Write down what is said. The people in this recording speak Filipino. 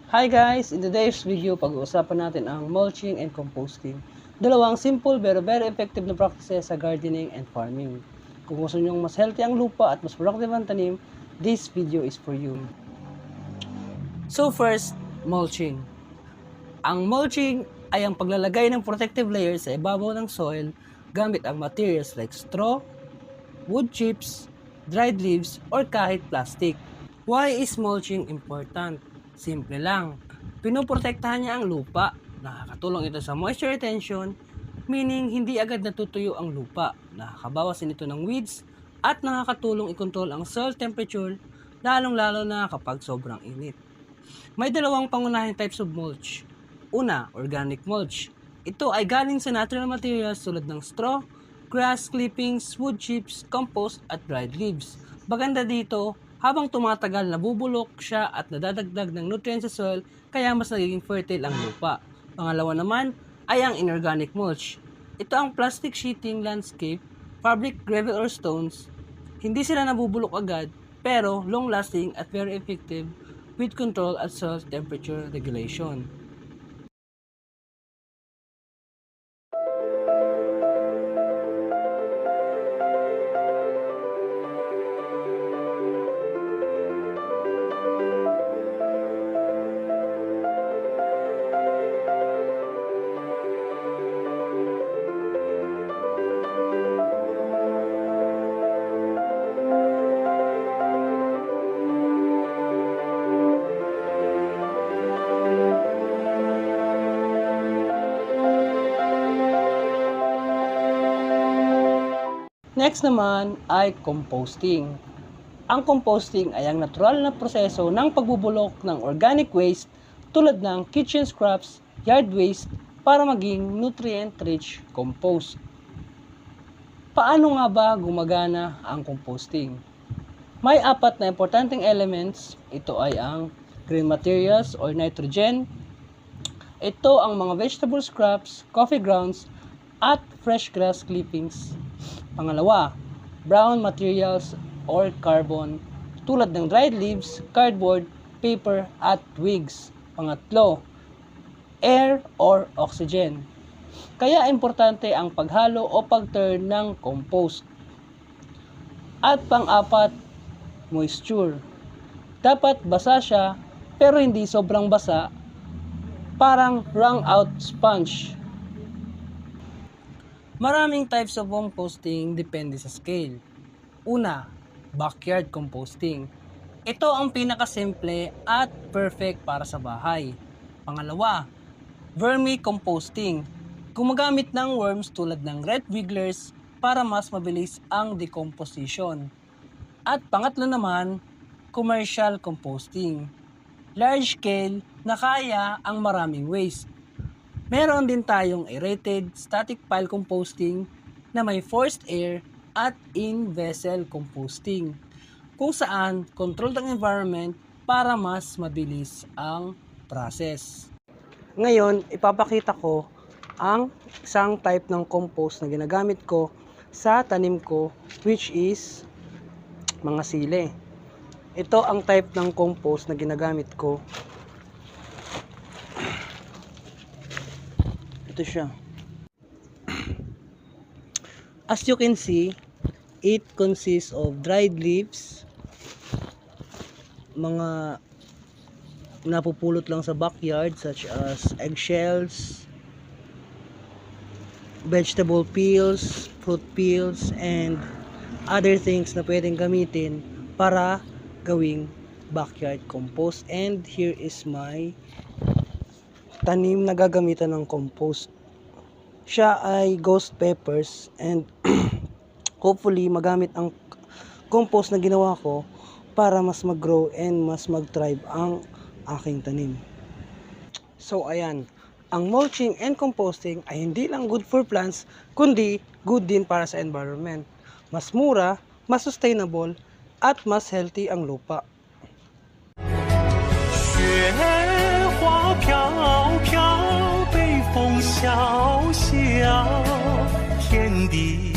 Hi guys! In today's video, pag-uusapan natin ang mulching and composting. Dalawang simple pero very effective na practices sa gardening and farming. Kung gusto nyo mas healthy ang lupa at mas productive ang tanim, this video is for you. So first, mulching. Ang mulching ay ang paglalagay ng protective layers sa ibabaw ng soil gamit ang materials like straw, wood chips, dried leaves, or kahit plastic. Why is mulching important? Simple lang. Pinoprotektahan niya ang lupa. Nakakatulong ito sa moisture retention, meaning hindi agad natutuyo ang lupa. Nakakabawas din ito ng weeds at nakakatulong i-control ang soil temperature, lalong-lalo na kapag sobrang init. May dalawang pangunahing types of mulch. Una, organic mulch. Ito ay galing sa natural materials tulad ng straw, grass clippings, wood chips, compost at dried leaves. Maganda dito, habang tumatagal nabubulok siya at nadadagdag ng nutrients sa soil kaya mas nagiging fertile ang lupa. Pangalawa naman ay ang inorganic mulch. Ito ang plastic sheeting landscape, fabric, gravel or stones. Hindi sila nabubulok agad pero long-lasting at very effective with control at soil temperature regulation. Next naman ay composting. Ang composting ay ang natural na proseso ng pagbubulok ng organic waste tulad ng kitchen scraps, yard waste para maging nutrient-rich compost. Paano nga ba gumagana ang composting? May apat na importanteng elements. Ito ay ang green materials or nitrogen. Ito ang mga vegetable scraps, coffee grounds, at fresh grass clippings. Pangalawa, brown materials or carbon tulad ng dried leaves, cardboard, paper, at twigs. Pangatlo, air or oxygen. Kaya importante ang paghalo o pag-turn ng compost. At pang-apat, moisture. Dapat basa siya pero hindi sobrang basa, parang wrung out sponge. Maraming types of composting depende sa scale. Una, backyard composting. Ito ang pinakasimple at perfect para sa bahay. Pangalawa, vermicomposting. Gumagamit ng worms tulad ng red wigglers para mas mabilis ang decomposition. At pangatlo naman, commercial composting. Large scale na kaya ang maraming waste. Meron din tayong aerated static pile composting na may forced air at in-vessel composting kung saan controlled ang environment para mas mabilis ang process. Ngayon, ipapakita ko ang isang type ng compost na ginagamit ko sa tanim ko, which is mga sili. Ito ang type ng compost na ginagamit ko. Ito siya. As you can see, it consists of dried leaves, mga napupulot lang sa backyard such as eggshells, vegetable peels, fruit peels, and other things na pwedeng gamitin para gawing backyard compost. And here is my tanim na gagamitan ng compost. Siya ay ghost peppers and hopefully magamit ang compost na ginawa ko para mas mag-grow and mas mag-thrive ang aking tanim. So ayan, ang mulching and composting ay hindi lang good for plants kundi good din para sa environment. Mas mura, mas sustainable at mas healthy ang lupa. 雪花飘飘，北风萧萧，天地